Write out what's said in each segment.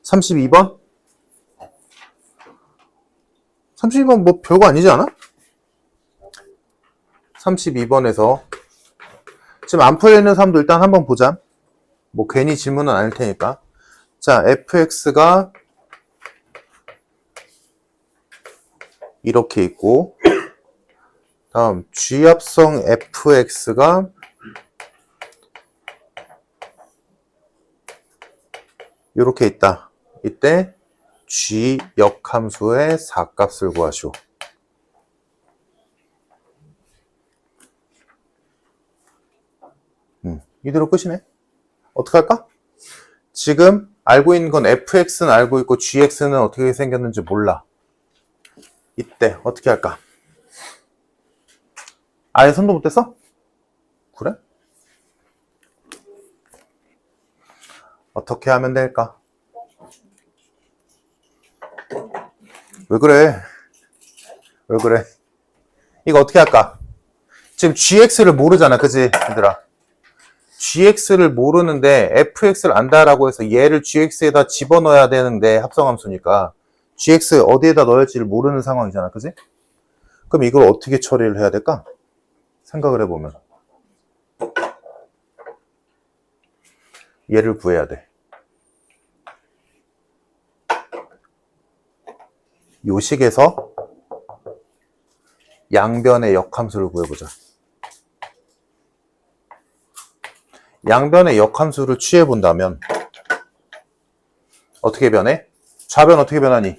32번? 32번 뭐 별거 아니지 않아? 32번에서 지금 안 풀려있는 사람도 일단 한번 보자. 뭐 괜히 질문은 아닐 테니까. 자, fx가 이렇게 있고, 다음 g합성 fx가 이렇게 있다. 이때 g 역함수의 4값을 구하시오. 이대로 끝이네. 어떻게 할까? 지금 알고 있는 건 fx는 알고 있고 gx는 어떻게 생겼는지 몰라. 이때 어떻게 할까? 아예 손도 못 댔어? 그래? 어떻게 하면 될까? 왜 그래? 왜 그래? 이거 어떻게 할까? 지금 gx를 모르잖아, 그지 얘들아? gx를 모르는데 fx를 안다라고 해서 얘를 gx에다 집어넣어야 되는데 합성함수니까 gx 어디에다 넣어야 할지를 모르는 상황이잖아, 그지? 그럼 이걸 어떻게 처리를 해야 될까? 생각을 해보면 얘를 구해야 돼. 요 식에서 양변의 역함수를 구해보자. 양변의 역함수를 취해본다면 어떻게 변해? 좌변 어떻게 변하니?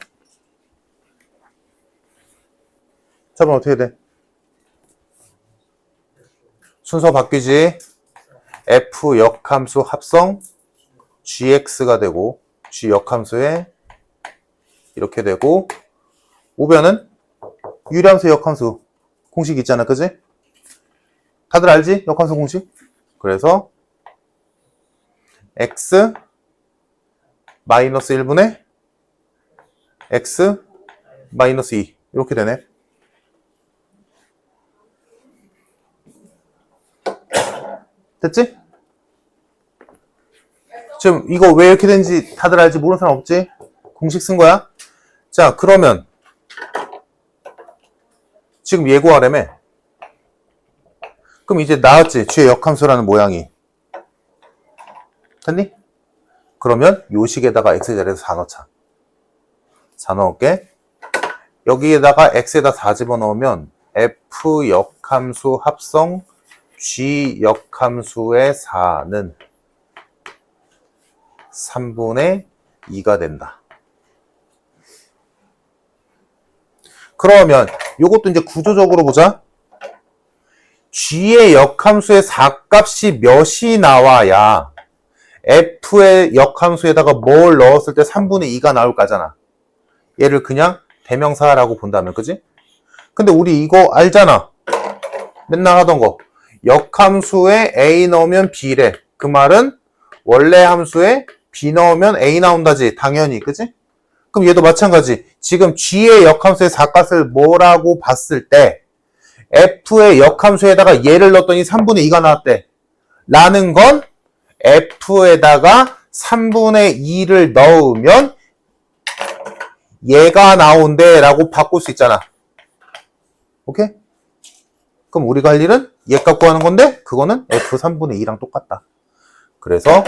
좌변 어떻게 돼? 순서 바뀌지? f 역함수 합성 gx가 되고 g 역함수에 이렇게 되고 우변은 유리함수 역함수 공식 있잖아, 그지? 다들 알지? 역함수 공식? 그래서 x 마이너스 1분의 x 마이너스 2 이렇게 되네. 됐지? 지금 이거 왜 이렇게 된지 다들 알지? 모르는 사람 없지? 공식 쓴 거야? 자, 그러면 지금 예고하려면 그럼 이제 나왔지? G의 역함수라는 모양이. 됐니? 그러면 요 식에다가 x 자리에서 4 넣자. 4 넣을게. 여기에다가 x에다 4 집어넣으면 f 역함수 합성 g 역함수의 4는 3분의 2가 된다. 그러면 요것도 이제 구조적으로 보자. g의 역함수의 4값이 몇이 나와야 f의 역함수에다가 뭘 넣었을 때 3분의 2가 나올 거잖아. 얘를 그냥 대명사라고 본다면, 그지? 근데 우리 이거 알잖아. 맨날 하던 거. 역함수에 a 넣으면 b래. 그 말은 원래 함수에 b 넣으면 a 나온다지. 당연히, 그지? 그럼 얘도 마찬가지. 지금 g의 역함수의 4값을 뭐라고 봤을 때 f의 역함수에다가 얘를 넣었더니 3분의 2가 나왔대. 라는 건 f에다가 3분의 2를 넣으면 얘가 나온대 라고 바꿀 수 있잖아. 오케이? 그럼 우리가 할 일은 얘 값 구하는 건데 그거는 f 3분의 2랑 똑같다. 그래서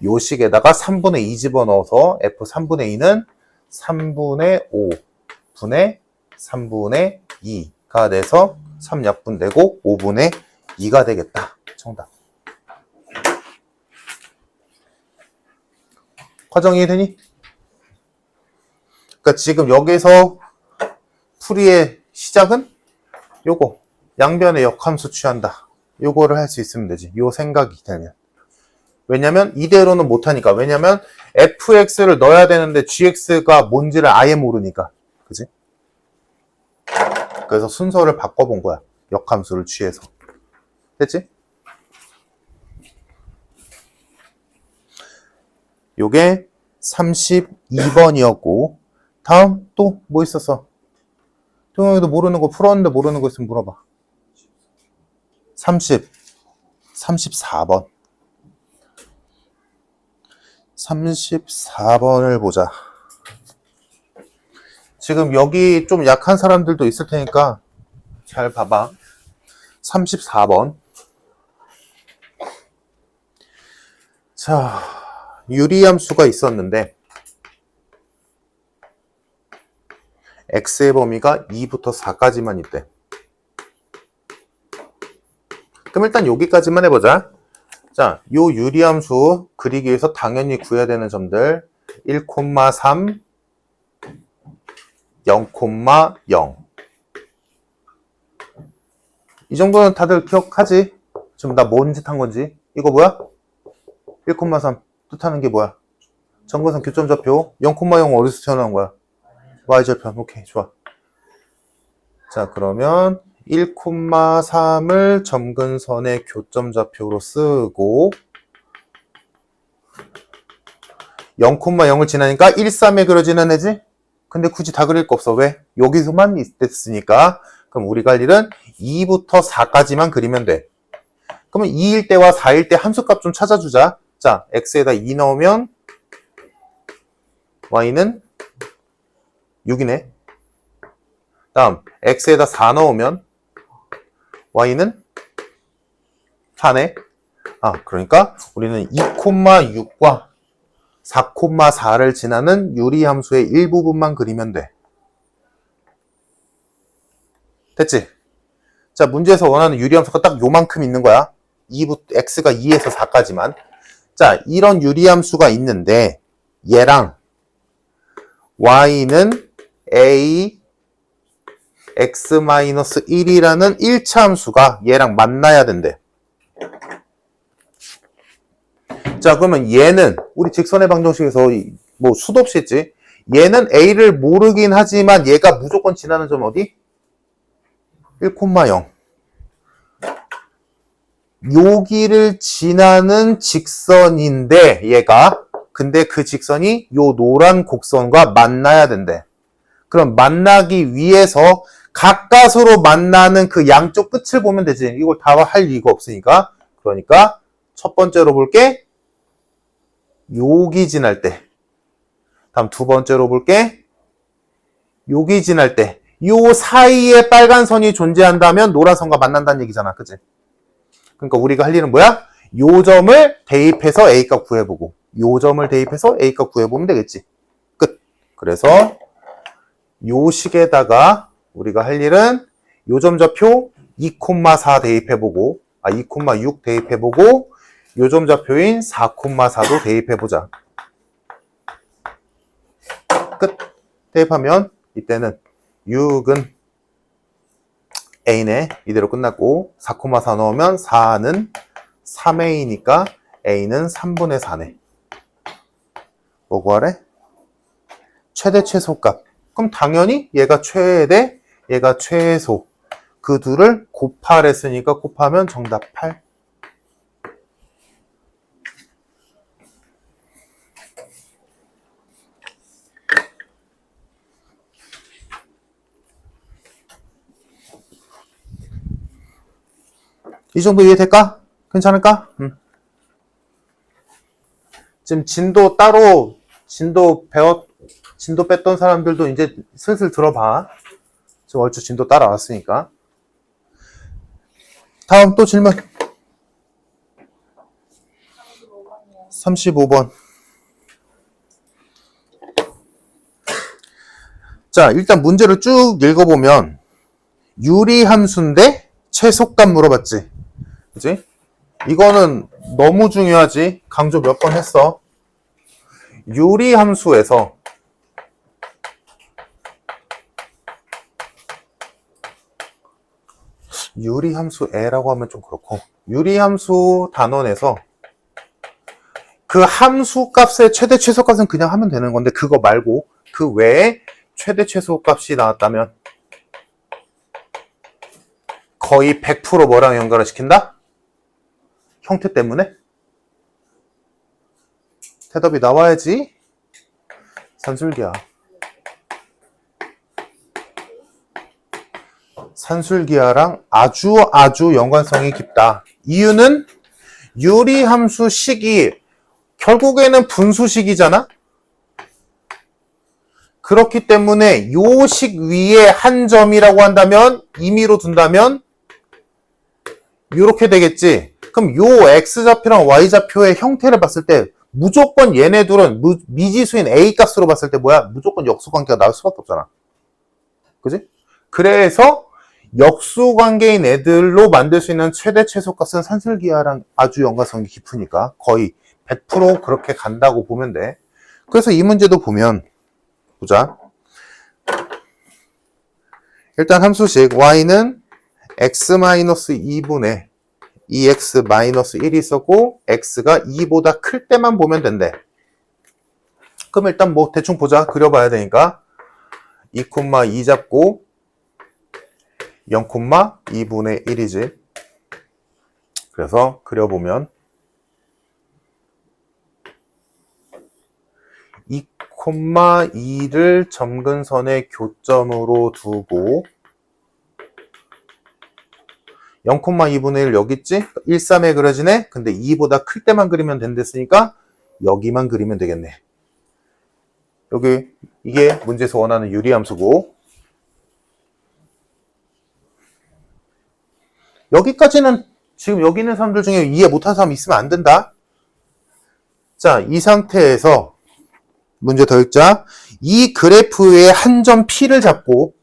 요 식에다가 3분의 2 집어넣어서 f 3분의 2는 3분의 5분의 3분의 2가 돼서 3약분되고 5분의 2가 되겠다. 정답. 과정 이해되니? 그러니까 지금 여기서 풀이의 시작은 요거 양변의 역함수 취한다. 요거를 할 수 있으면 되지. 요 생각이 되면. 왜냐면 이대로는 못하니까. 왜냐면 fx를 넣어야 되는데 gx가 뭔지를 아예 모르니까. 그지? 그래서 순서를 바꿔본 거야. 역함수를 취해서. 됐지? 요게 32번이었고 다음 또 뭐 있었어? 동영이도 모르는 거 풀었는데 모르는 거 있으면 물어봐. 34번. 34번을 보자. 지금 여기 좀 약한 사람들도 있을 테니까 잘 봐봐. 34번. 자, 유리함수가 있었는데 x의 범위가 2부터 4까지만 있대. 그럼 일단 여기까지만 해보자. 자, 요 유리함수 그리기 위해서 당연히 구해야 되는 점들 1,3, 0,0. 이 정도는 다들 기억하지? 지금 나 뭔 짓 한 건지. 이거 뭐야? 1,3 뜻하는 게 뭐야? 점근선 교점좌표 0,0 어디서 튀어나온 거야? y절편. 오케이, 좋아. 자, 그러면 1,3을 점근선의 교점좌표로 쓰고 0,0을 지나니까 1,3에 그려지는 애지? 근데 굳이 다 그릴 거 없어. 왜? 여기서만 있댔으니까. 그럼 우리가 할 일은 2부터 4까지만 그리면 돼. 그러면 2일 때와 4일 때 함수값 좀 찾아주자. 자, x에다 2 넣으면 y는 6이네. 다음 x에다 4 넣으면 y는 4네. 그러니까 우리는 2,6과 4,4를 지나는 유리함수의 일부분만 그리면 돼. 됐지? 자, 문제에서 원하는 유리함수가 딱 요만큼 있는 거야. x가 2에서 4까지만. 자, 이런 유리함수가 있는데 얘랑 y는 a x-1이라는 1차 함수가 얘랑 만나야 된대. 자, 그러면 얘는 우리 직선의 방정식에서 뭐 수도 없이 했지. 얘는 a를 모르긴 하지만 얘가 무조건 지나는 점 어디? 1,0. 여기를 지나는 직선인데 얘가 근데 그 직선이 요 노란 곡선과 만나야 된대. 그럼 만나기 위해서 가까스로 만나는 그 양쪽 끝을 보면 되지. 이걸 다 할 이유가 없으니까. 그러니까 첫 번째로 볼게. 여기 지날 때. 다음 두 번째로 볼게. 여기 지날 때. 요 사이에 빨간 선이 존재한다면 노란 선과 만난다는 얘기잖아. 그치? 그러니까 우리가 할 일은 뭐야? 요 점을 대입해서 A값 구해보고 요 점을 대입해서 A값 구해보면 되겠지. 끝. 그래서 요 식에다가 우리가 할 일은 요 점좌표 2,4 대입해보고 2,6 대입해보고 요 점좌표인 4,4도 대입해보자. 끝. 대입하면 이때는 6은 A네. 이대로 끝났고 4,4 넣으면 4는 3A니까 A는 3분의 4네. 뭐 구하래? 최대 최소값. 그럼 당연히 얘가 최대, 얘가 최소. 그 둘을 곱하랬으니까 곱하면 정답 8. 이 정도 이해될까? 괜찮을까? 지금 진도 따로 진도 뺐던 사람들도 이제 슬슬 들어봐. 지금 얼추 진도 따라왔으니까. 다음 또 질문. 35번. 자, 일단 문제를 쭉 읽어보면 유리함수인데 최소값 물어봤지. 그치? 이거는 너무 중요하지. 강조 몇 번 했어. 유리함수에서 유리함수 A라고 하면 좀 그렇고 유리함수 단원에서 그 함수 값의 최대 최소값은 그냥 하면 되는 건데 그거 말고 그 외에 최대 최소값이 나왔다면 거의 100% 뭐랑 연결을 시킨다? 형태 때문에? 대답이 나와야지. 산술기야. 산술기하랑 아주 연관성이 깊다. 이유는 유리함수 식이 결국에는 분수식이잖아? 그렇기 때문에 요 식 위에 한 점이라고 한다면, 임의로 둔다면 이렇게 되겠지. 그럼 요 x좌표랑 y좌표의 형태를 봤을 때 무조건 얘네들은 미지수인 a 값으로 봤을 때 뭐야? 무조건 역수관계가 나올 수밖에 없잖아. 그지? 그래서 역수관계인 애들로 만들 수 있는 최대 최소값은 산술기하랑 아주 연관성이 깊으니까 거의 100% 그렇게 간다고 보면 돼. 그래서 이 문제도 보면 보자. 일단 함수식 y는 x-2분의 2x-1이 있었고 x가 2보다 클 때만 보면 된대. 그럼 일단 뭐 대충 보자. 그려봐야 되니까 2,2 잡고 0,2분의 1이지. 그래서 그려보면 2,2를 점근선의 교점으로 두고 0,2분의 1 여기 있지? 1, 3에 그려지네? 근데 2보다 클 때만 그리면 된댔으니까 여기만 그리면 되겠네. 여기 이게 문제에서 원하는 유리함수고 여기까지는 지금 여기 있는 사람들 중에 이해 못한 사람 있으면 안 된다. 자, 이 상태에서 문제 더 읽자. 이 그래프의 한 점 P를 잡고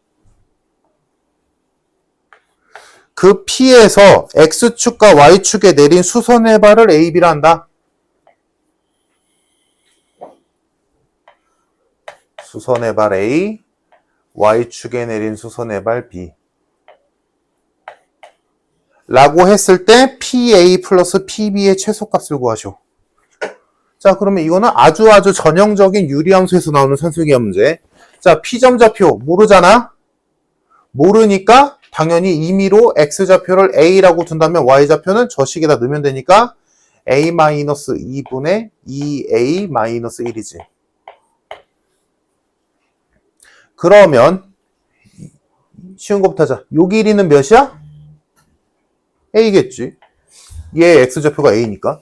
그 P에서 X축과 Y축에 내린 수선의 발을 A, B라 한다. 수선의 발 A, Y축에 내린 수선의 발 B. 라고 했을 때 PA 플러스 PB의 최소값을 구하시오. 자, 그러면 이거는 아주 전형적인 유리함수에서 나오는 산술기하 문제. 자, P점좌표 모르잖아? 모르니까 당연히 임의로 X좌표를 A라고 둔다면 Y좌표는 저 식에다 넣으면 되니까 A-2분의 2A-1이지. 그러면 쉬운 것부터 하자. 요 길이는 몇이야? A겠지. 얘 X좌표가 A니까.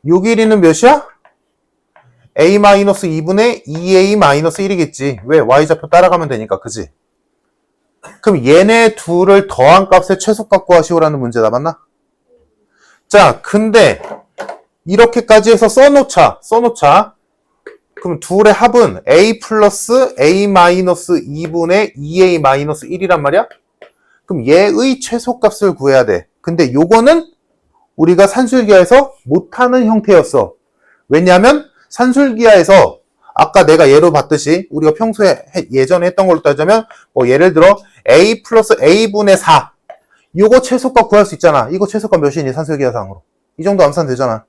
요 길이는 몇이야? A-2분의 2A-1이겠지. 왜? Y좌표 따라가면 되니까, 그지? 그럼 얘네 둘을 더한 값의 최소값 구하시오라는 문제다, 맞나? 자, 근데 이렇게까지 해서 써놓자. 그럼 둘의 합은 A 플러스 A-2분의 2A-1이란 말이야? 그럼 얘의 최소값을 구해야 돼. 근데 요거는 우리가 산술기하에서 못하는 형태였어. 왜냐하면 산술기하에서 아까 내가 예로 봤듯이 우리가 평소에 예전에 했던 걸로 따지자면 뭐 예를 들어 A 플러스 A분의 4 요거 최소값 구할 수 있잖아. 이거 최소값 몇이니 산술기하상으로? 이 정도 암산 되잖아.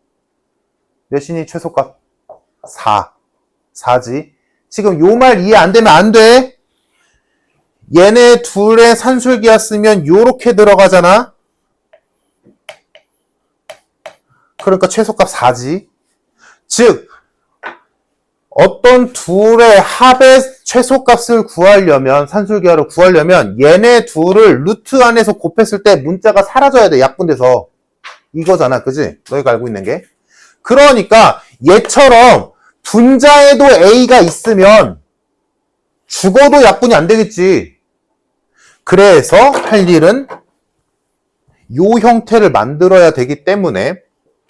몇이니 최소값? 4지. 지금 요 말 이해 안 되면 안 돼. 얘네 둘의 산술기하 쓰면 요렇게 들어가잖아. 그러니까 최소값 4지. 즉 어떤 둘의 합의 최소값을 구하려면 산술기하를 구하려면 얘네 둘을 루트 안에서 곱했을 때 문자가 사라져야 돼. 약분돼서. 이거잖아. 그지? 너희가 알고 있는 게. 그러니까 얘처럼 분자에도 A가 있으면 죽어도 약분이 안 되겠지. 그래서 할 일은 요 형태를 만들어야 되기 때문에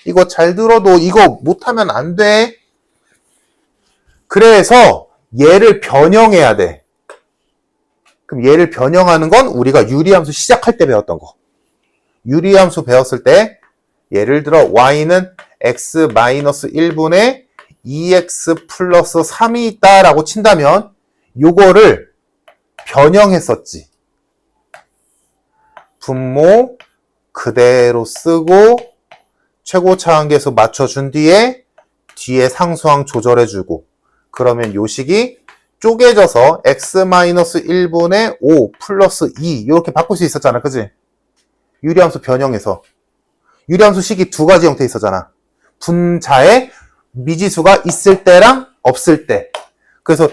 이거 잘 들어도 이거 못하면 안 돼. 그래서 얘를 변형해야 돼. 그럼 얘를 변형하는 건 우리가 유리함수 시작할 때 배웠던 거. 유리함수 배웠을 때 예를 들어 y는 x-1분의 2x 플러스 3이 있다라고 친다면 요거를 변형했었지. 분모 그대로 쓰고 최고차항계수 맞춰준 뒤에 상수항 조절해주고 그러면 요 식이 쪼개져서 x-1분의 5 플러스 2 이렇게 바꿀 수 있었잖아. 그지? 유리함수 변형해서. 유리함수 식이 두 가지 형태 있었잖아. 분자에 미지수가 있을 때랑 없을 때. 그래서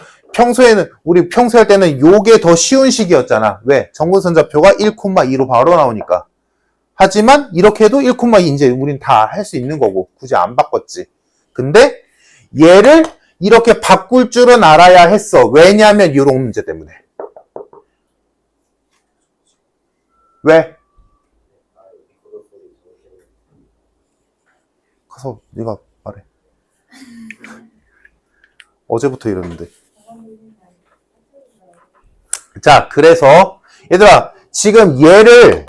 우리 평소에 할 때는 요게 더 쉬운 식이었잖아. 왜? 정근선좌표가 1,2로 바로 나오니까. 하지만 이렇게 해도 1,2 이제 우린 다 할 수 있는 거고 굳이 안 바꿨지. 근데 얘를 이렇게 바꿀 줄은 알아야 했어. 왜냐면 이런 문제 때문에. 왜? 가서 네가 말해. 어제부터 이러는데. 자, 그래서 얘들아 지금 얘를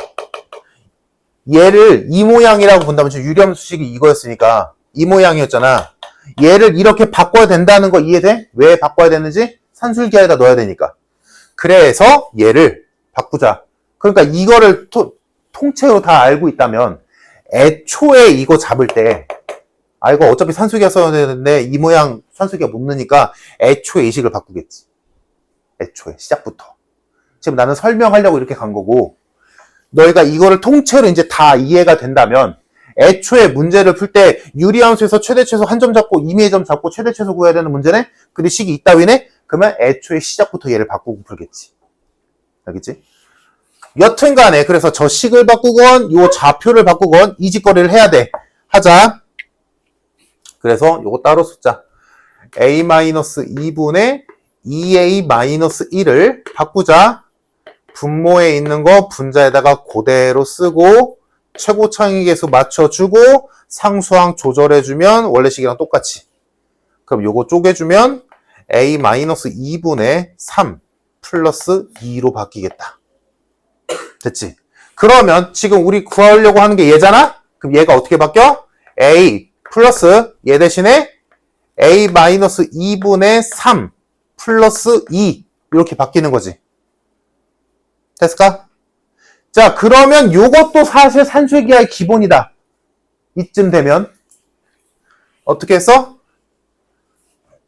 이 모양이라고 본다면 지금 유리함 수식이 이거였으니까 이 모양이었잖아. 얘를 이렇게 바꿔야 된다는 거 이해돼? 왜 바꿔야 되는지? 산술기하에다 넣어야 되니까. 그래서 얘를 바꾸자. 그러니까 이거를 통째로 다 알고 있다면 애초에 이거 잡을 때 이거 어차피 산술기가 써야 되는데 이 모양 산술기가 못 넣으니까 애초에 이식을 바꾸겠지. 애초에 시작부터. 지금 나는 설명하려고 이렇게 간 거고 너희가 이거를 통째로 이제 다 이해가 된다면 애초에 문제를 풀 때 유리함수에서 최대 최소 한 점 잡고 임의의 점 잡고 최대 최소 구해야 되는 문제네? 근데 식이 있다위네? 그러면 애초에 시작부터 얘를 바꾸고 풀겠지. 알겠지? 여튼 간에 그래서 저 식을 바꾸건 요 좌표를 바꾸건 이 짓거리를 해야 돼. 하자. 그래서 요거 따로 숫자 a-2분의 2a-1을 바꾸자. 분모에 있는 거 분자에다가 그대로 쓰고 최고 창의계수 맞춰주고 상수항 조절해주면 원래식이랑 똑같이. 그럼 요거 쪼개주면 a-2분의 3 플러스 2로 바뀌겠다. 됐지? 그러면 지금 우리 구하려고 하는 게 얘잖아? 그럼 얘가 어떻게 바뀌어? a 플러스 얘 대신에 a-2분의 3 플러스 2 이렇게 바뀌는 거지. 됐을까? 자, 그러면 요것도 사실 산술기하의 기본이다. 이쯤 되면 어떻게 했어?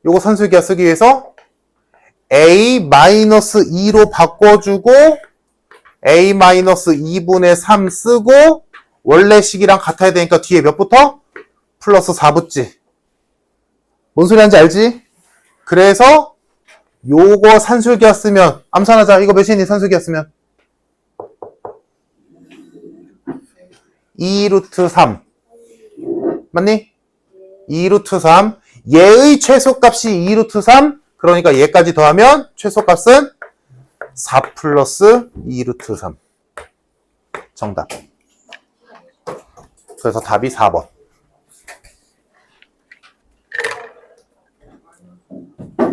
요거 산술기하 쓰기 위해서 a-2로 바꿔주고 a-2분의 3 쓰고 원래 식이랑 같아야 되니까 뒤에 몇 붙어? 플러스 4 붙지. 뭔 소리 하는지 알지? 그래서 요거 산술기하 쓰면 암산하자. 이거 몇이니 산술기하 쓰면 2루트 3 맞니? 2루트 3 얘의 최소값이 2루트 3 그러니까 얘까지 더하면 최소값은 4 플러스 2루트 3 정답. 그래서 답이 4번.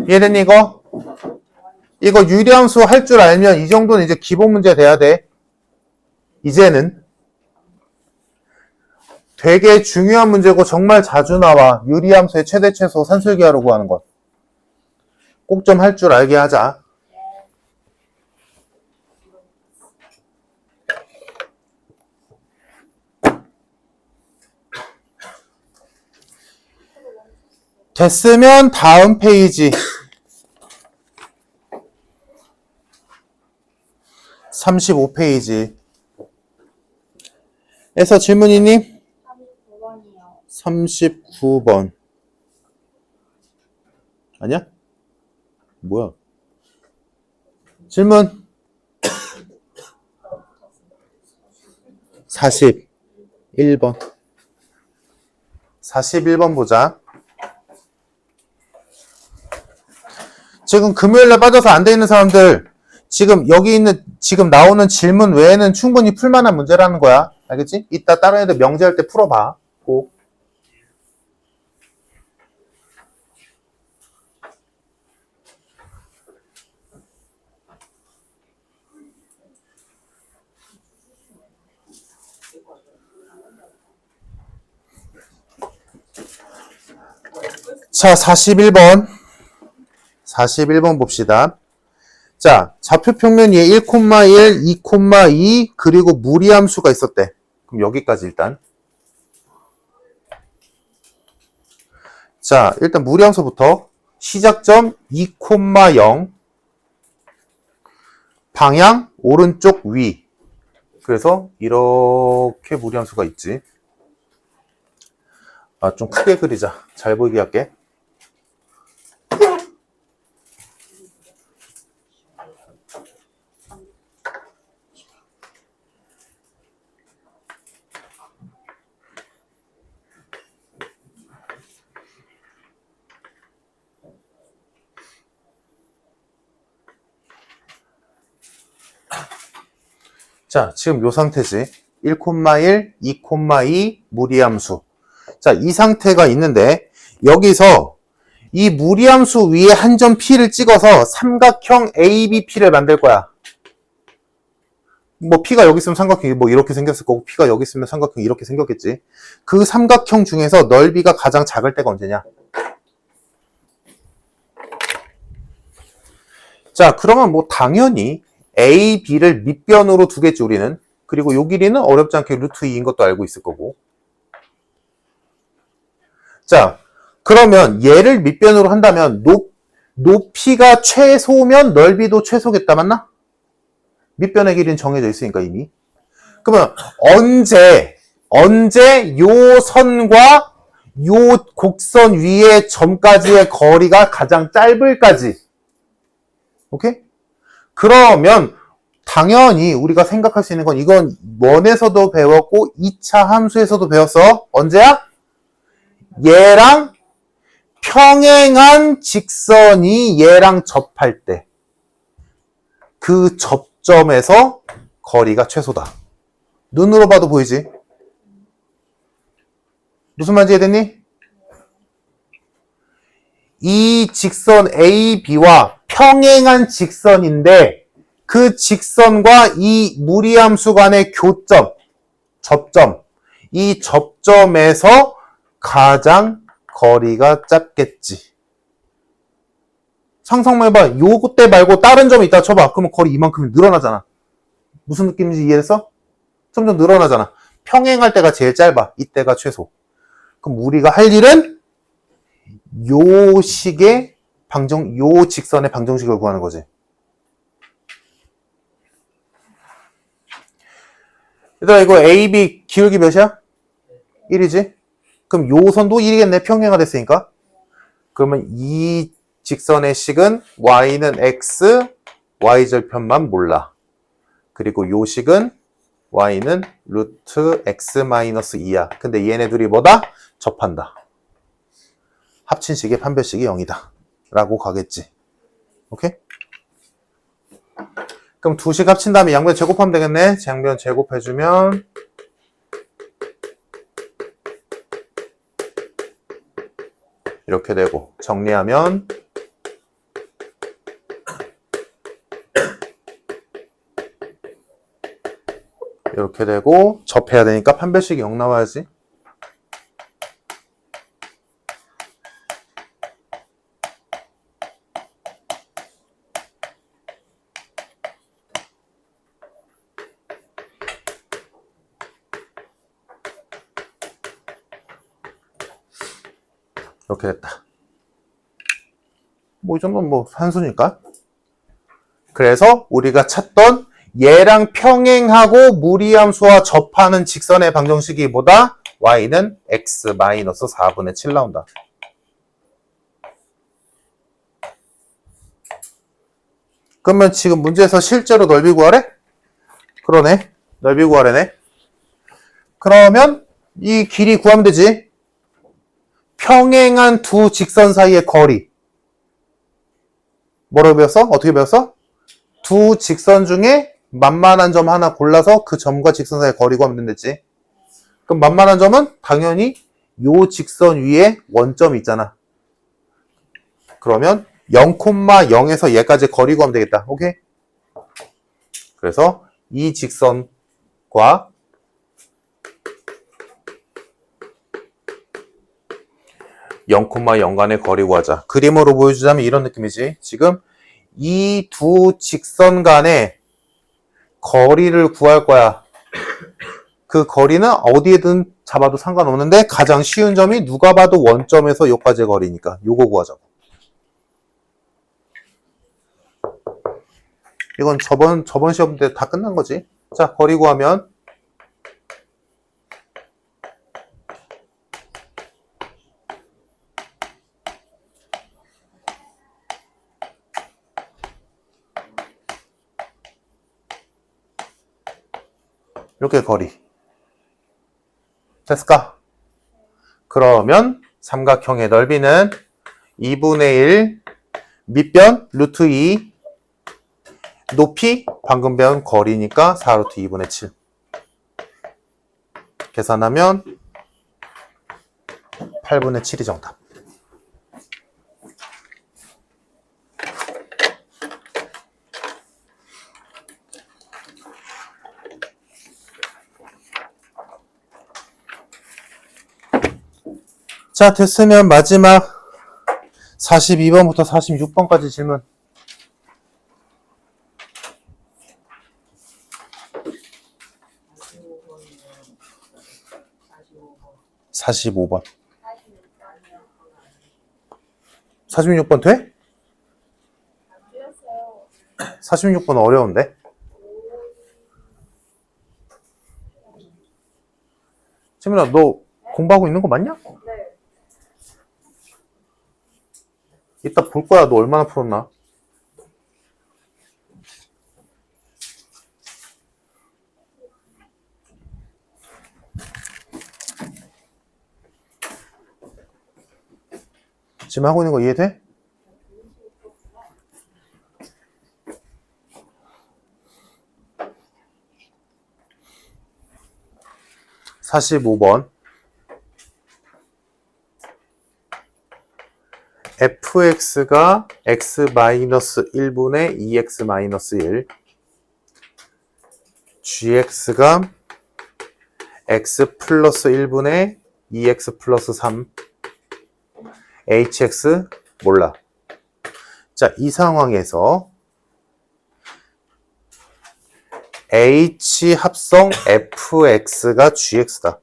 이해됐니 이거? 이거 유리함수 할 줄 알면 이 정도는 이제 기본 문제 돼야 돼. 이제는 되게 중요한 문제고 정말 자주 나와. 유리함수의 최대 최소 산술기하로 구하는 것. 꼭 좀 할 줄 알게 하자. 됐으면 다음 페이지 35페이지 에서 질문이니? 39번 아니야? 뭐야? 질문 41번 41번 보자. 지금 금요일날 빠져서 안 돼 있는 사람들 지금 여기 있는 지금 나오는 질문 외에는 충분히 풀만한 문제라는 거야. 알겠지? 이따 다른 애들 명제할 때 풀어봐. 꼭. 자, 41번 봅시다. 자, 좌표 평면 위에 1,1, 2,2 그리고 무리함수가 있었대. 그럼 여기까지 일단. 자, 일단 무리함수부터 시작점 2,0 방향 오른쪽 위. 그래서 이렇게 무리함수가 있지. 좀 크게 그리자. 잘 보이게 할게. 자, 지금 요 상태지. 1,1, 2,2 무리함수. 자, 이 상태가 있는데 여기서 이 무리함수 위에 한 점 P를 찍어서 삼각형 ABP를 만들 거야. 뭐 P가 여기 있으면 삼각형이 뭐 이렇게 생겼을 거고 P가 여기 있으면 삼각형이 이렇게 생겼겠지. 그 삼각형 중에서 넓이가 가장 작을 때가 언제냐? 자, 그러면 뭐 당연히 A, B를 밑변으로 두겠지 우리는. 그리고 요 길이는 어렵지 않게 루트 2인 것도 알고 있을 거고. 자, 그러면 얘를 밑변으로 한다면 높이가 최소면 넓이도 최소겠다, 맞나? 밑변의 길이는 정해져 있으니까 이미. 그러면 언제 요 선과 요 곡선 위의 점까지의 거리가 가장 짧을까지. 오케이? 그러면 당연히 우리가 생각할 수 있는 건 이건 원에서도 배웠고 2차 함수에서도 배웠어. 언제야? 얘랑 평행한 직선이 얘랑 접할 때 그 접점에서 거리가 최소다. 눈으로 봐도 보이지? 무슨 말인지 이해됐니? 이 직선 AB와 평행한 직선인데 그 직선과 이 무리함수 간의 교점, 접점, 이 접점에서 가장 거리가 짧겠지. 상상만 해봐. 요때 말고 다른 점이 있다 쳐봐. 그러면 거리 이만큼 늘어나잖아. 무슨 느낌인지 이해했어? 점점 늘어나잖아. 평행할 때가 제일 짧아. 이때가 최소. 그럼 우리가 할 일은 요 식의 요 직선의 방정식을 구하는 거지. 얘들아, 이거 AB 기울기 몇이야? 1이지? 그럼 요 선도 1이겠네. 평행화 됐으니까. 그러면 이 직선의 식은 y는 x, y절편만 몰라. 그리고 요 식은 y는 루트 x-2야. 근데 얘네 둘이 뭐다? 접한다. 합친식의 판별식이 0이다. 라고 가겠지. 오케이? 그럼 두 식 합친 다음에 양변 제곱하면 되겠네. 양변 제곱해주면 이렇게 되고 정리하면 이렇게 되고 접해야 되니까 판별식이 0 나와야지. 이렇게 됐다. 뭐 이 정도는 뭐 한수니까. 그래서 우리가 찾던 얘랑 평행하고 무리함수와 접하는 직선의 방정식이 뭐다? y는 x-4분의 7 나온다. 그러면 지금 문제에서 실제로 넓이 구하래? 그러네. 넓이 구하래네. 그러면 이 길이 구하면 되지. 평행한 두 직선 사이의 거리. 뭐라고 배웠어? 어떻게 배웠어? 두 직선 중에 만만한 점 하나 골라서 그 점과 직선 사이의 거리 구하면 된댔지. 그럼 만만한 점은 당연히 요 직선 위에 원점이 있잖아. 그러면 0,0에서 얘까지 거리 구하면 되겠다. 오케이? 그래서 이 직선과 0,0 간의 거리 구하자. 그림으로 보여주자면 이런 느낌이지. 지금 이 두 직선 간의 거리를 구할 거야. 그 거리는 어디에든 잡아도 상관없는데 가장 쉬운 점이 누가 봐도 원점에서 여기까지의 거리니까 요거 구하자고. 이건 저번 시험 때 다 끝난 거지. 자, 거리 구하면 이렇게 거리. 됐을까? 그러면 삼각형의 넓이는 2분의 1 밑변 루트 2 높이 방금 배운 거리니까 4루트 2분의 7. 계산하면 8분의 7이 정답. 자, 됐으면 마지막 42번부터 46번까지 질문. 45번. 46번 돼? 46번 어려운데? 지민아, 너 공부하고 있는 거 맞냐? 네. 이따 볼 거야. 너 얼마나 풀었나? 지금 하고 있는 거 이해돼? (45번) fx가 x-1분의 2x-1 gx가 x 플러스 1분의 2x 플러스 3 hx 몰라. 자, 이 상황에서 h 합성 fx가 gx다.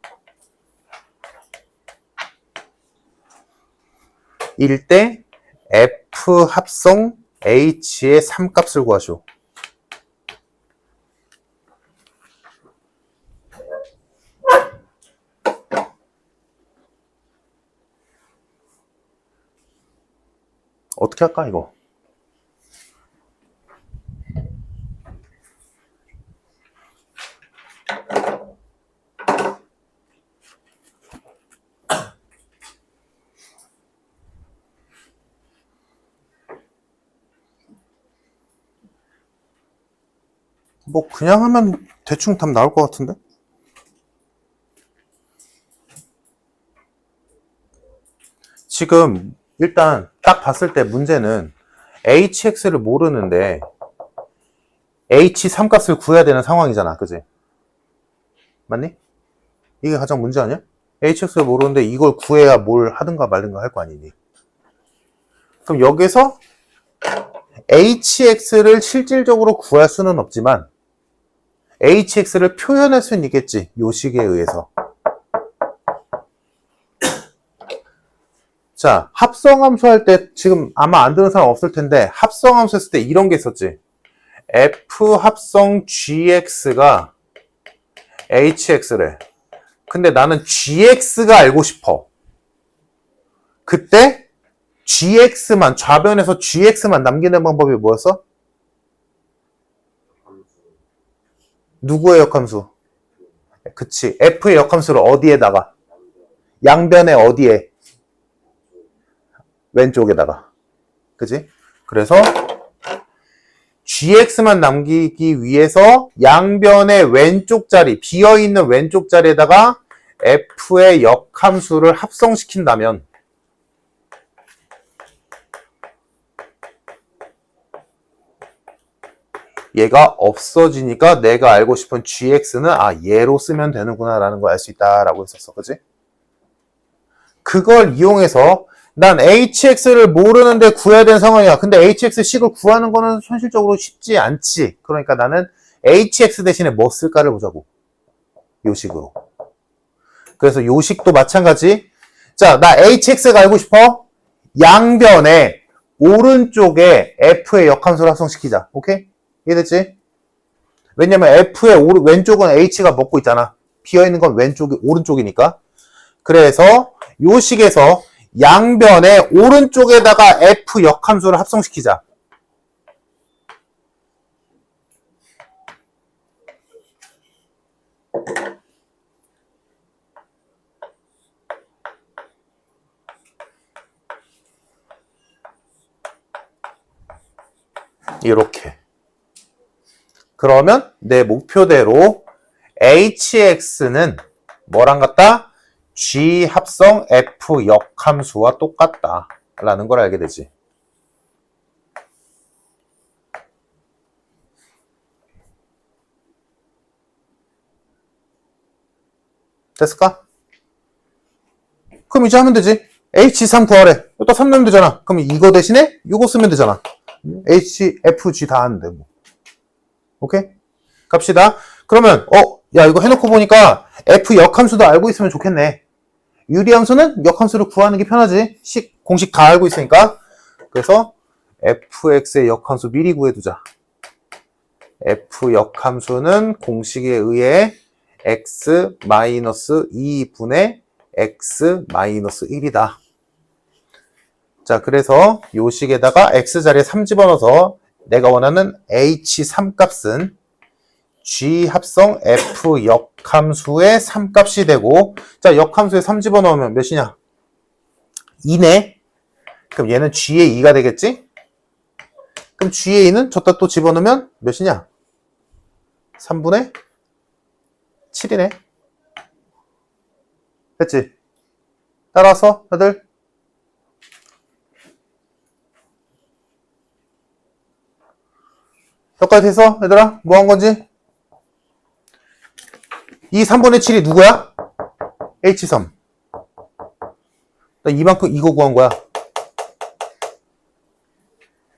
일 때 f 합성 h의 3값을 구하시오. 어떻게 할까 이거? 뭐 그냥 하면 대충 답 나올 것 같은데? 지금 일단 딱 봤을 때 문제는 hx를 모르는데 h 3값을 구해야 되는 상황이잖아. 그지? 맞니? 이게 가장 문제 아니야? hx를 모르는데 이걸 구해야 뭘 하든가 말든가 할 거 아니니. 그럼 여기서 hx를 실질적으로 구할 수는 없지만 hx를 표현할 수는 있겠지. 요 식에 의해서. 자, 합성함수 할 때 지금 아마 안 듣는 사람 없을 텐데 합성함수 했을 때 이런 게 있었지. f 합성 gx가 hx래. 근데 나는 gx가 알고 싶어. 그때 gx만, 좌변에서 gx만 남기는 방법이 뭐였어? 누구의 역함수? 그치. f의 역함수를 어디에다가? 양변에 어디에? 왼쪽에다가. 그치? 그래서 gx만 남기기 위해서 양변의 왼쪽 자리, 비어있는 왼쪽 자리에다가 f의 역함수를 합성시킨다면 얘가 없어지니까 내가 알고 싶은 gx는 얘로 쓰면 되는구나 라는 걸 알 수 있다라고 했었어. 그치? 그걸 이용해서 난 hx를 모르는데 구해야 되는 상황이야. 근데 hx 식을 구하는 거는 현실적으로 쉽지 않지. 그러니까 나는 hx 대신에 뭐 쓸까를 보자고. 요 식으로. 그래서 요 식도 마찬가지. 자, 나 hx가 알고 싶어. 양변에 오른쪽에 f의 역함수를 합성시키자. 오케이? 이해됐지? 왜냐면 f의 왼쪽은 h가 먹고 있잖아. 비어있는 건 오른쪽이니까. 그래서 요 식에서 양변의 오른쪽에다가 f 역함수를 합성시키자. 이렇게. 그러면 내 목표대로 hx는 뭐랑 같다? g 합성 f 역함수와 똑같다 라는 걸 알게 되지. 됐을까? 그럼 이제 하면 되지. H3 구하래. 여기다 3 넣으면 되잖아. 그럼 이거 대신에 이거 쓰면 되잖아. H, F, G 다 하는데 뭐. 오케이? 갑시다. 그러면 야 이거 해놓고 보니까 F 역함수도 알고 있으면 좋겠네. 유리함수는 역함수를 구하는 게 편하지. 공식 다 알고 있으니까. 그래서 fx의 역함수 미리 구해두자. f 역함수는 공식에 의해 x-2분의 x-1이다. 자, 그래서 요 식에다가 x자리에 3 집어넣어서 내가 원하는 h3 값은 g 합성 f 역함수의 3값이 되고, 자, 역함수에 3 집어넣으면 몇이냐? 2네. 그럼 얘는 g의 2가 되겠지? 그럼 g의 2는 저따 또 집어넣으면 몇이냐? 3분의 7이네. 됐지? 따라서 다들 여기까지 돼서 얘들아 뭐 한 건지? 이 3분의 7이 누구야? H3. 나 이만큼 이거 구한 거야.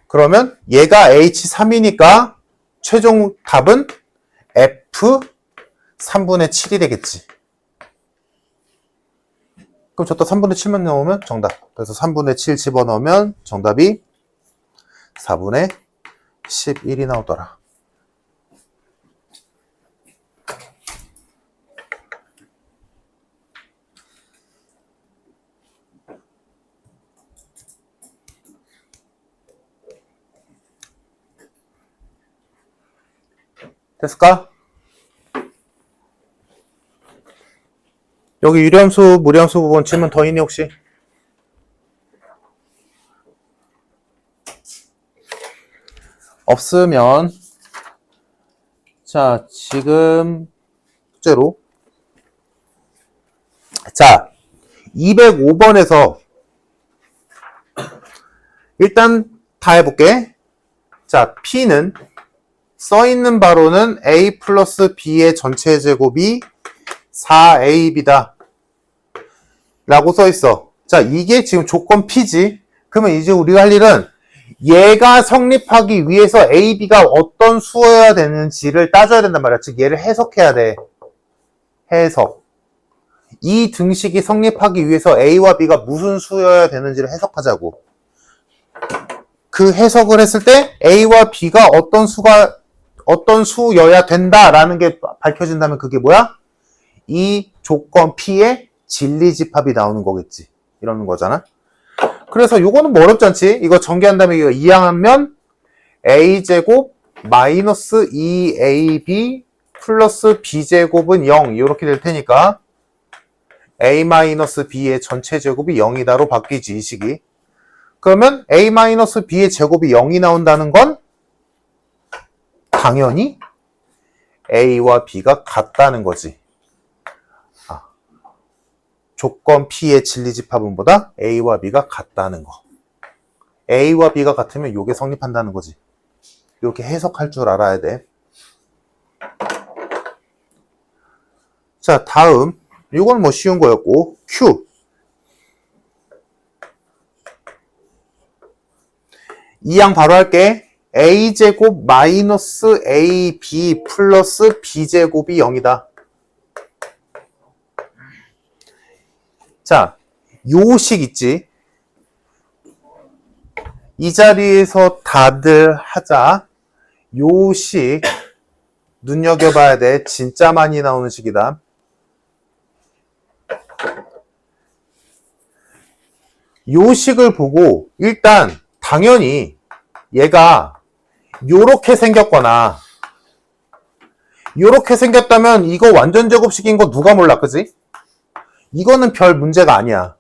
그러면 얘가 H3이니까 최종 답은 F 3분의 7이 되겠지. 그럼 저또 3분의 7만 넣으면 정답. 그래서 3분의 7 집어넣으면 정답이 4분의 11이 나오더라. 됐을까? 여기 유리함수, 무리함수 부분 질문 더 있니 혹시? 없으면 자 지금 숙제로 자 205번에서 일단 다 해볼게. 자 P는 써있는 바로는 A 플러스 B의 전체 제곱이 4AB다 라고 써있어. 자 이게 지금 조건 P지. 그러면 이제 우리가 할 일은 얘가 성립하기 위해서 A, B가 어떤 수여야 되는지를 따져야 된단 말이야. 즉 얘를 해석해야 돼. 해석. 이 등식이 성립하기 위해서 A와 B가 무슨 수여야 되는지를 해석하자고. 그 해석을 했을 때 A와 B가 어떤 수여야 된다라는 게 밝혀진다면 그게 뭐야? 이 조건 P의 진리집합이 나오는 거겠지. 이러는 거잖아. 그래서 요거는 뭐 어렵지 않지? 이거 전개한 다음에 이거 이항하면 a제곱 마이너스 2ab 플러스 b제곱은 0 이렇게 될 테니까 a 마이너스 b의 전체 제곱이 0이다로 바뀌지 이 식이. 그러면 a 마이너스 b의 제곱이 0이 나온다는 건 당연히 a와 b가 같다는 거지. 조건 P의 진리집합은보다 A와 B가 같다는 거. A와 B가 같으면 요게 성립한다는 거지. 이렇게 해석할 줄 알아야 돼. 자, 다음. 이건 뭐 쉬운 거였고, Q. 이 양 바로 할게. A제곱 마이너스 AB 플러스 B제곱이 0이다. 자, 요식 있지? 이 자리에서 다들 하자. 요식 눈여겨봐야 돼. 진짜 많이 나오는 식이다. 요식을 보고 일단 당연히 얘가 요렇게 생겼거나 요렇게 생겼다면 이거 완전 제곱식인 거 누가 몰라, 그지? 이거는 별 문제가 아니야.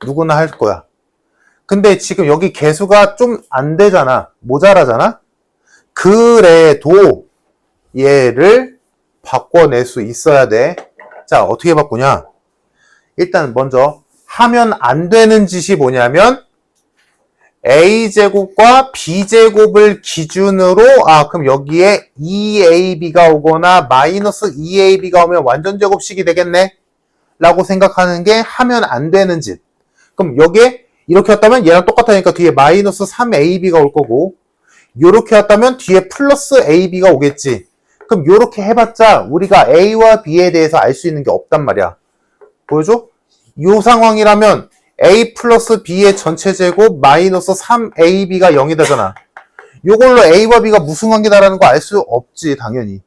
누구나 할 거야. 근데 지금 여기 개수가 좀 안 되잖아. 모자라잖아. 그래도 얘를 바꿔낼 수 있어야 돼. 자, 어떻게 바꾸냐? 일단 먼저 하면 안 되는 짓이 뭐냐면 a제곱과 b제곱을 기준으로 그럼 여기에 2ab가 오거나 마이너스 2ab가 오면 완전제곱식이 되겠네? 라고 생각하는 게 하면 안 되는 짓. 그럼 여기에 이렇게 왔다면 얘랑 똑같으니까 뒤에 마이너스 3ab가 올 거고 요렇게 왔다면 뒤에 플러스 ab가 오겠지. 그럼 요렇게 해봤자 우리가 a와 b에 대해서 알 수 있는 게 없단 말이야. 보여줘? 요 상황이라면 a 플러스 b의 전체 제곱 마이너스 3ab가 0이 되잖아. 요걸로 a와 b가 무슨 관계다라는 거 알 수 없지 당연히.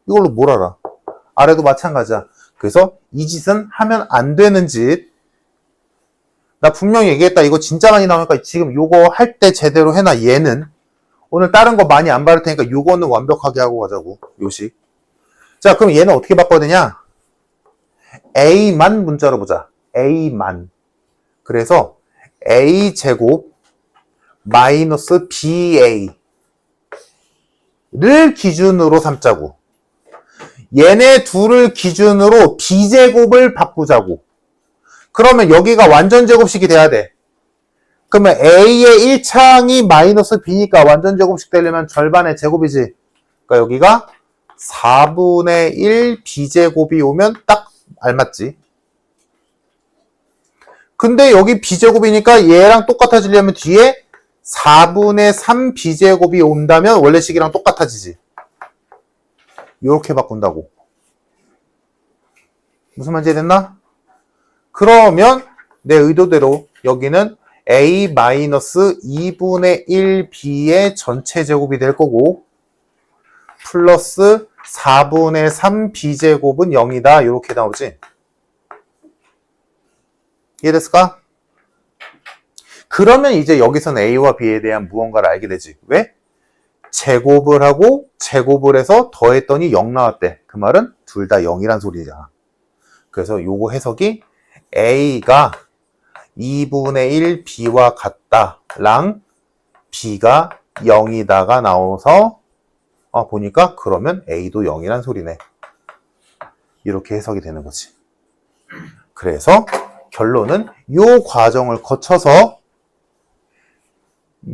이걸로 뭘 알아? 아래도 마찬가지야. 그래서 이 짓은 하면 안 되는 짓. 나 분명히 얘기했다. 이거 진짜 많이 나오니까 지금 요거 할 때 제대로 해놔. 얘는 오늘 다른 거 많이 안 바를 테니까 요거는 완벽하게 하고 가자고. 요식. 자, 그럼 얘는 어떻게 바꿔야 되냐? a만 문자로 보자. a만. 그래서 a제곱 마이너스 ba를 기준으로 삼자고 얘네 둘을 기준으로 b제곱을 바꾸자고. 그러면 여기가 완전제곱식이 돼야 돼. 그러면 a의 1창이 마이너스 b니까 완전제곱식 되려면 절반의 제곱이지. 그러니까 여기가 4분의 1 b제곱이 오면 딱 알맞지. 근데 여기 b제곱이니까 얘랑 똑같아지려면 뒤에 4분의 3 b제곱이 온다면 원래식이랑 똑같아지지. 이렇게 바꾼다고. 무슨 말인지 됐나? 그러면 내 의도대로 여기는 a-2분의 1b의 전체 제곱이 될 거고 플러스 4분의 3 b제곱은 0이다. 이렇게 나오지. 이해됐을까? 그러면 이제 여기서는 a와 b에 대한 무언가를 알게 되지. 왜? 제곱을 하고 제곱을 해서 더했더니 0 나왔대. 그 말은 둘 다 0이란 소리잖아. 그래서 요거 해석이 a가 2분의 1 b와 같다랑 b가 0이다가 나와서 보니까 그러면 a도 0이란 소리네. 이렇게 해석이 되는 거지. 그래서 결론은 요 과정을 거쳐서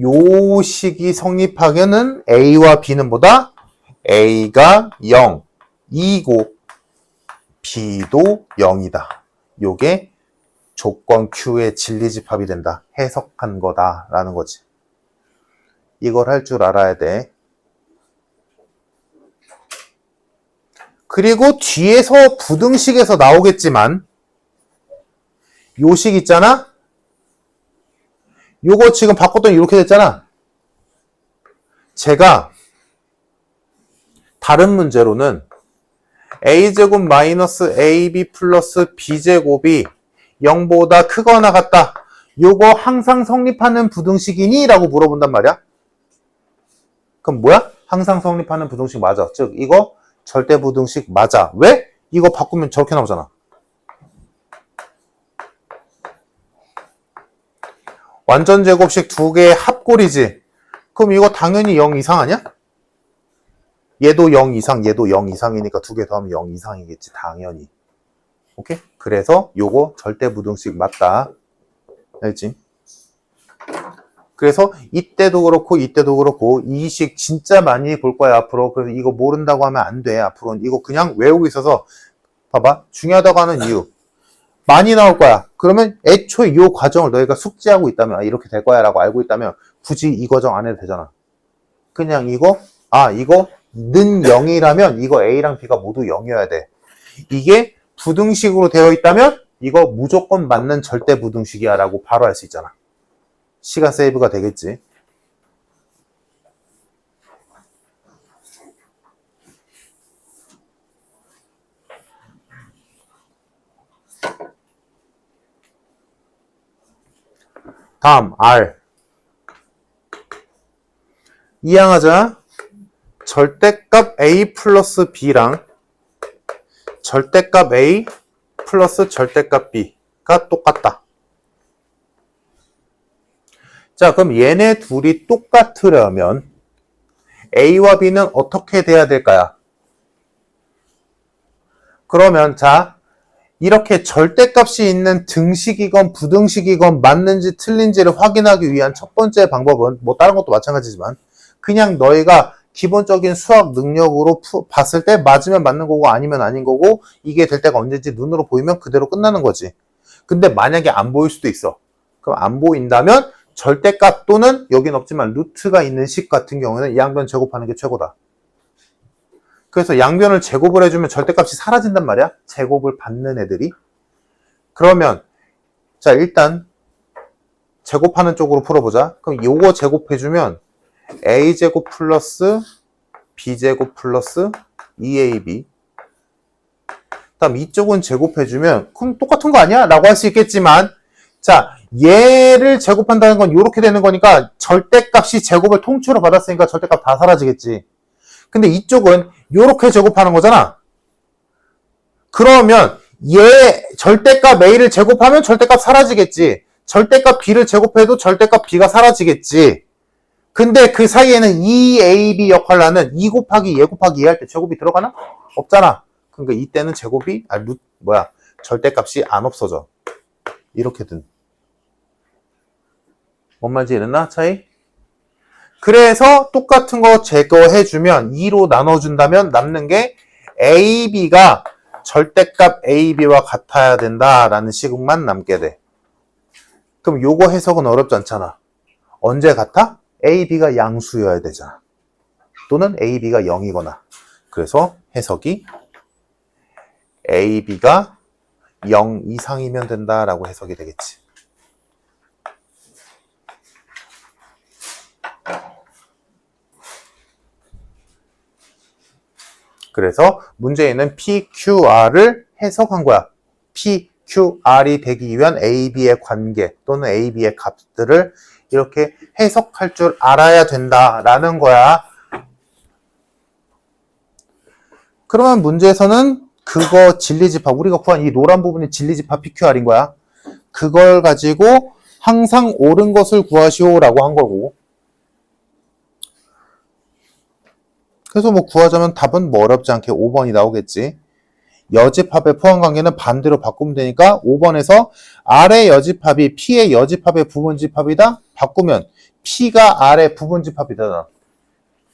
요 식이 성립하기에는 a와 b는 보다 a가 0이고 b도 0이다. 요게 조건 Q의 진리집합이 된다. 해석한 거다라는 거지. 이걸 할 줄 알아야 돼. 그리고 뒤에서 부등식에서 나오겠지만 요 식 있잖아? 요거 지금 바꿨더니 이렇게 됐잖아. 제가 다른 문제로는 a제곱 마이너스 ab 플러스 b제곱이 0보다 크거나 같다. 요거 항상 성립하는 부등식이니? 라고 물어본단 말이야. 그럼 뭐야? 항상 성립하는 부등식 맞아. 즉 이거 절대 부등식 맞아. 왜? 이거 바꾸면 저렇게 나오잖아. 완전 제곱식 두 개의 합골이지. 그럼 이거 당연히 0 이상 아니야? 얘도 0 이상, 얘도 0 이상이니까 두 개 더하면 0 이상이겠지. 당연히. 오케이? 그래서 요거 절대 부등식 맞다. 알지? 그래서 이때도 그렇고 이때도 그렇고 이 식 진짜 많이 볼 거야 앞으로. 그래서 이거 모른다고 하면 안 돼. 앞으로는 이거 그냥 외우고 있어서 봐봐. 중요하다고 하는 이유. 많이 나올 거야. 그러면 애초에 이 과정을 너희가 숙지하고 있다면 이렇게 될 거야 라고 알고 있다면 굳이 이 과정 안 해도 되잖아. 그냥 이거 는 0이라면 이거 A랑 B가 모두 0이어야 돼. 이게 부등식으로 되어 있다면 이거 무조건 맞는 절대 부등식이야 라고 바로 알 수 있잖아. 시간 세이브가 되겠지. 다음 R 이항하자. 절대값 A 플러스 B랑 절대값 A 플러스 절대값 B가 똑같다. 자, 그럼 얘네 둘이 똑같으려면 A와 B는 어떻게 돼야 될까요? 그러면 자, 이렇게 절대값이 있는 등식이건 부등식이건 맞는지 틀린지를 확인하기 위한 첫 번째 방법은 뭐 다른 것도 마찬가지지만 그냥 너희가 기본적인 수학 능력으로 봤을 때 맞으면 맞는 거고 아니면 아닌 거고 이게 될 때가 언제인지 눈으로 보이면 그대로 끝나는 거지. 근데 만약에 안 보일 수도 있어. 그럼 안 보인다면 절대값 또는 여긴 없지만 루트가 있는 식 같은 경우는 양변 제곱하는 게 최고다. 그래서 양변을 제곱을 해주면 절대값이 사라진단 말이야. 제곱을 받는 애들이. 그러면 자 일단 제곱하는 쪽으로 풀어보자. 그럼 요거 제곱해주면 a제곱 플러스 b제곱 플러스 2ab 다음 이쪽은 제곱해주면 그럼 똑같은 거 아니야? 라고 할 수 있겠지만 자 얘를 제곱한다는 건 이렇게 되는 거니까 절대값이 제곱을 통째로 받았으니까 절대값 다 사라지겠지. 근데 이쪽은 이렇게 제곱하는 거잖아. 그러면 얘 절대값 a를 제곱하면 절대값 사라지겠지. 절대값 b를 제곱해도 절대값 b가 사라지겠지. 근데 그 사이에는 2ab 역할을 하는 2 곱하기 얘 곱하기 얘 할 때 제곱이 들어가나? 없잖아. 그러니까 이때는 제곱이 절대값이 안 없어져. 이렇게든. 뭔 말인지 이랬나? 차이? 그래서 똑같은 거 제거해주면 2로 나눠준다면 남는 게 AB가 절대값 AB와 같아야 된다라는 식만 남게 돼. 그럼 요거 해석은 어렵지 않잖아. 언제 같아? AB가 양수여야 되잖아. 또는 AB가 0이거나. 그래서 해석이 AB가 0 이상이면 된다라고 해석이 되겠지. 그래서 문제에는 PQR을 해석한 거야. PQR이 되기 위한 AB의 관계 또는 AB의 값들을 이렇게 해석할 줄 알아야 된다라는 거야. 그러면 문제에서는 그거 진리집합, 우리가 구한 이 노란 부분이 진리집합 PQR인 거야. 그걸 가지고 항상 옳은 것을 구하시오라고 한 거고. 그래서 뭐 구하자면 답은 뭐 어렵지 않게 5번이 나오겠지. 여집합의 포함관계는 반대로 바꾸면 되니까 5번에서 R의 여집합이 P의 여집합의 부분집합이다? 바꾸면 P가 R의 부분집합이다.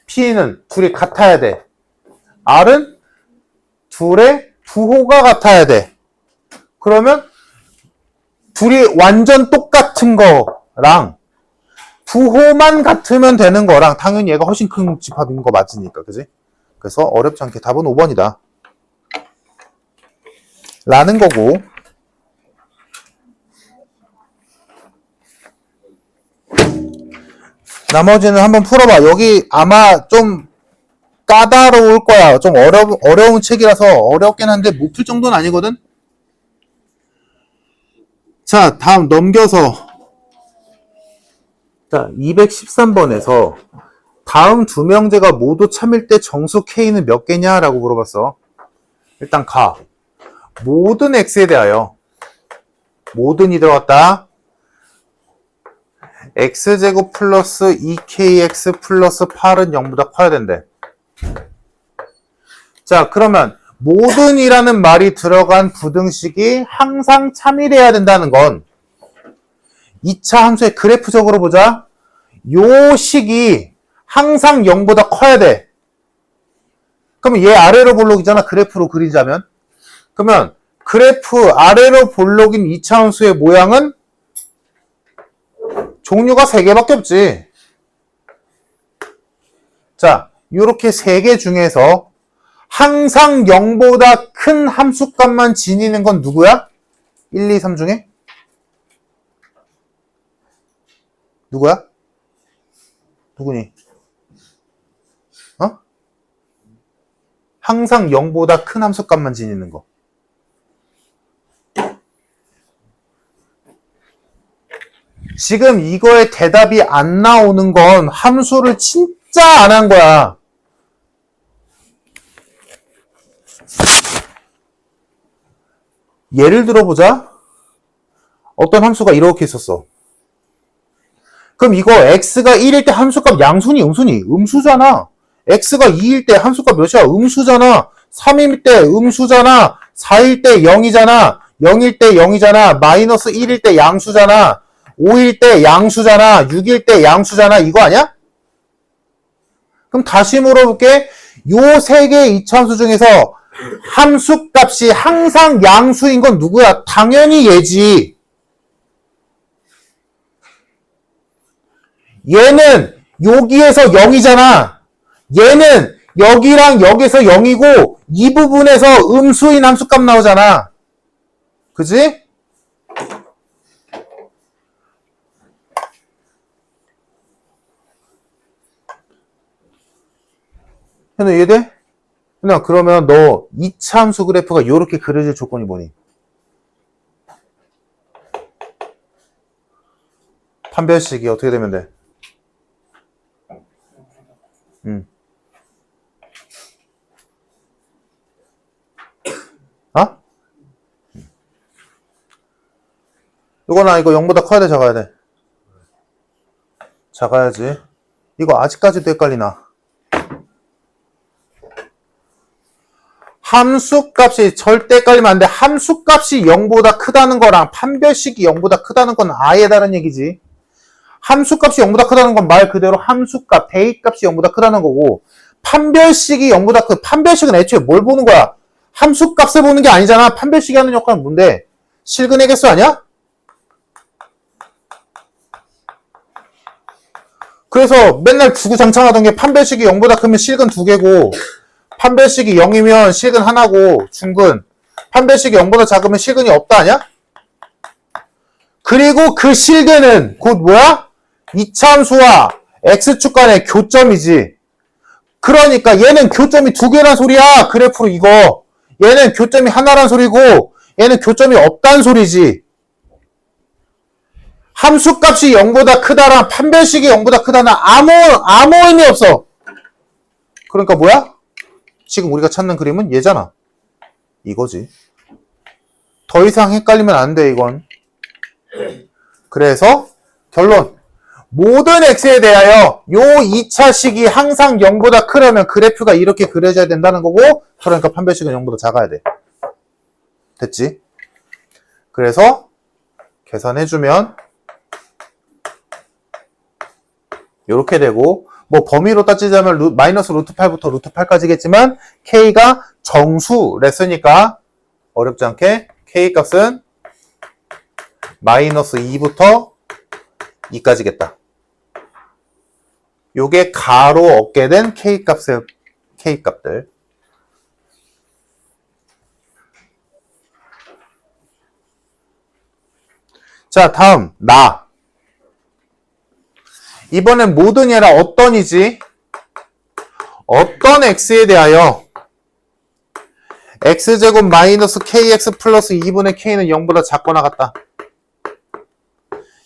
P는 둘이 같아야 돼. R은 둘의 부호가 같아야 돼. 그러면 둘이 완전 똑같은 거랑 부호만 같으면 되는 거랑 당연히 얘가 훨씬 큰 집합인 거 맞으니까, 그지? 그래서 어렵지 않게 답은 5번이다. 라는 거고. 나머지는 한번 풀어봐. 여기 아마 좀 까다로울 거야. 좀 어려운 책이라서 어렵긴 한데 못 풀 정도는 아니거든? 자, 다음 넘겨서. 자, 213번에서 다음 두 명제가 모두 참일 때 정수 K는 몇 개냐? 라고 물어봤어. 일단 가. 모든 X에 대하여 모든이 들어갔다. X제곱 플러스 2KX 플러스 8은 0보다 커야 된대. 자, 그러면 모든이라는 말이 들어간 부등식이 항상 참일해야 된다는 건 2차 함수의 그래프적으로 보자. 요 식이 항상 0보다 커야 돼. 그러면 얘 아래로 볼록이잖아. 그래프로 그리자면. 그러면 그래프 아래로 볼록인 2차 함수의 모양은 종류가 3개밖에 없지. 자, 요렇게 3개 중에서 항상 0보다 큰 함수값만 지니는 건 누구야? 1, 2, 3 중에? 누구야? 누구니? 어? 항상 0보다 큰 함수값만 지니는 거. 지금 이거에 대답이 안 나오는 건 함수를 진짜 안 한 거야. 예를 들어보자. 어떤 함수가 이렇게 있었어. 그럼 이거 x가 1일 때 함수값 양수니 음수니? 음수잖아. x가 2일 때 함수값 몇이야? 음수잖아. 3일 때 음수잖아. 4일 때 0이잖아. 0일 때 0이잖아. 마이너스 1일 때 양수잖아. 5일 때 양수잖아. 6일 때 양수잖아. 이거 아니야? 그럼 다시 물어볼게. 요 세 개의 이차함수 중에서 함수값이 항상 양수인 건 누구야? 당연히 얘지. 얘는 여기에서 0이잖아. 얘는 여기랑 여기서 0이고 이 부분에서 음수인 함수값 나오잖아. 그지? 현우 이해돼? 현우 그러면 너 2차 함수 그래프가 이렇게 그려질 조건이 뭐니? 판별식이 어떻게 되면 돼? 어? 이거나 이거 0보다 커야 돼, 작아야 돼? 작아야지. 이거 아직까지도 헷갈리나? 함수값이 절대 헷갈리면 안 돼. 함수값이 0보다 크다는 거랑 판별식이 0보다 크다는 건 아예 다른 얘기지. 함수값이 0보다 크다는 건 말 그대로 함수값, 대입값이 0보다 크다는 거고, 판별식이 0보다 판별식은 애초에 뭘 보는 거야? 함수값을 보는 게 아니잖아. 판별식이 하는 역할은 뭔데? 실근의 개수 아니야? 그래서 맨날 주구장창하던 게 판별식이 0보다 크면 실근 2개고, 판별식이 0이면 실근 하나고, 중근. 판별식이 0보다 작으면 실근이 없다 아니야? 그리고 그 실근은 곧 뭐야? 이차함수와 x축 간의 교점이지. 그러니까 얘는 교점이 2개란 소리야. 그래프로 이거. 얘는 교점이 하나란 소리고 얘는 교점이 없단 소리지. 함수값이 0보다 크다랑 판별식이 0보다 크다는 아무 의미 없어. 그러니까 뭐야? 지금 우리가 찾는 그림은 얘잖아. 이거지. 더 이상 헷갈리면 안 돼, 이건. 그래서 결론. 모든 x에 대하여 요 2차식이 항상 0보다 크려면 그래프가 이렇게 그려져야 된다는 거고, 그러니까 판별식은 0보다 작아야 돼. 됐지? 그래서 계산해주면 이렇게 되고, 뭐 범위로 따지자면 마이너스 루트 8부터 루트 8까지겠지만 k가 정수랬으니까 어렵지 않게 k 값은 마이너스 2부터 2까지겠다. 요게 가로 얻게 된 K값들. 자, 다음, 나. 이번엔 모든이 아니라 어떤이지? 어떤 x에 대하여 x제곱 마이너스 kx 플러스 2분의 k는 0보다 작거나 같다.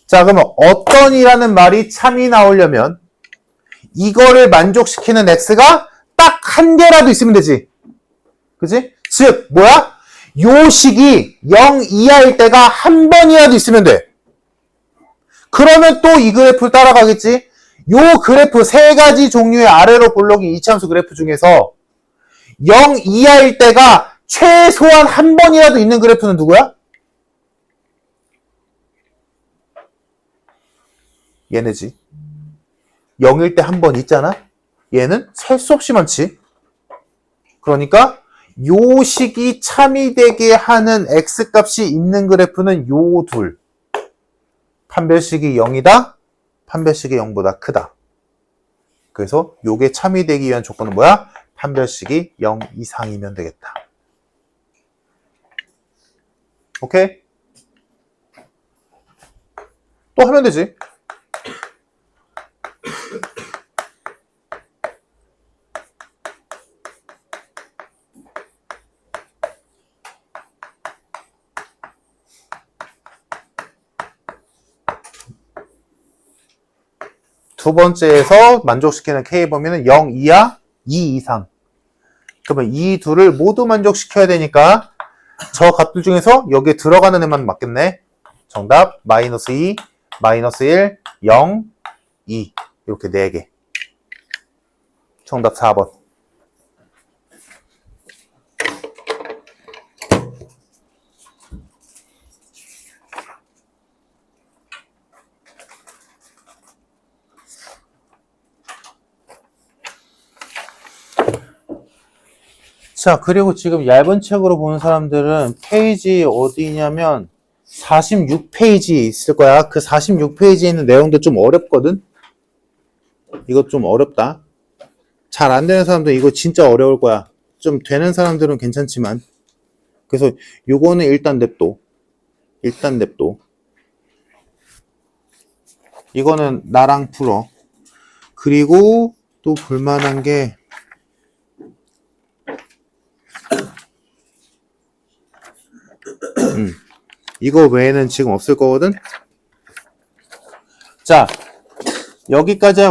자, 그러면 어떤이라는 말이 참이 나오려면 이거를 만족시키는 x가 딱 한 개라도 있으면 되지. 그치? 즉, 뭐야? 요 식이 0 이하일 때가 한 번이라도 있으면 돼. 그러면 또 이 그래프를 따라가겠지? 요 그래프 세 가지 종류의 아래로 볼록인 이차함수 그래프 중에서 0 이하일 때가 최소한 한 번이라도 있는 그래프는 누구야? 얘네지. 0일 때 한 번 있잖아? 얘는 셀 수 없이 많지. 그러니까 요 식이 참이 되게 하는 x값이 있는 그래프는 요 둘. 판별식이 0이다. 판별식이 0보다 크다. 그래서 요게 참이 되기 위한 조건은 뭐야? 판별식이 0 이상이면 되겠다. 오케이? 또 하면 되지. 두 번째에서 만족시키는 K 범위는 0 이하, 2 이상. 그러면 이 둘을 모두 만족시켜야 되니까 저 값들 중에서 여기에 들어가는 애만 맞겠네. 정답 마이너스 2, 마이너스 1, 0, 2 이렇게 4개. 정답 4번. 자, 그리고 지금 얇은 책으로 보는 사람들은 페이지 어디냐면 46페이지에 있을 거야. 그 46페이지에 있는 내용도 좀 어렵거든? 이거 좀 어렵다. 잘 안 되는 사람들 이거 진짜 어려울 거야. 좀 되는 사람들은 괜찮지만. 그래서 요거는 일단 냅둬. 일단 냅둬. 이거는 나랑 풀어. 그리고 또 볼만한 게 이거 외에는 지금 없을 거거든? 자, 여기까지 하고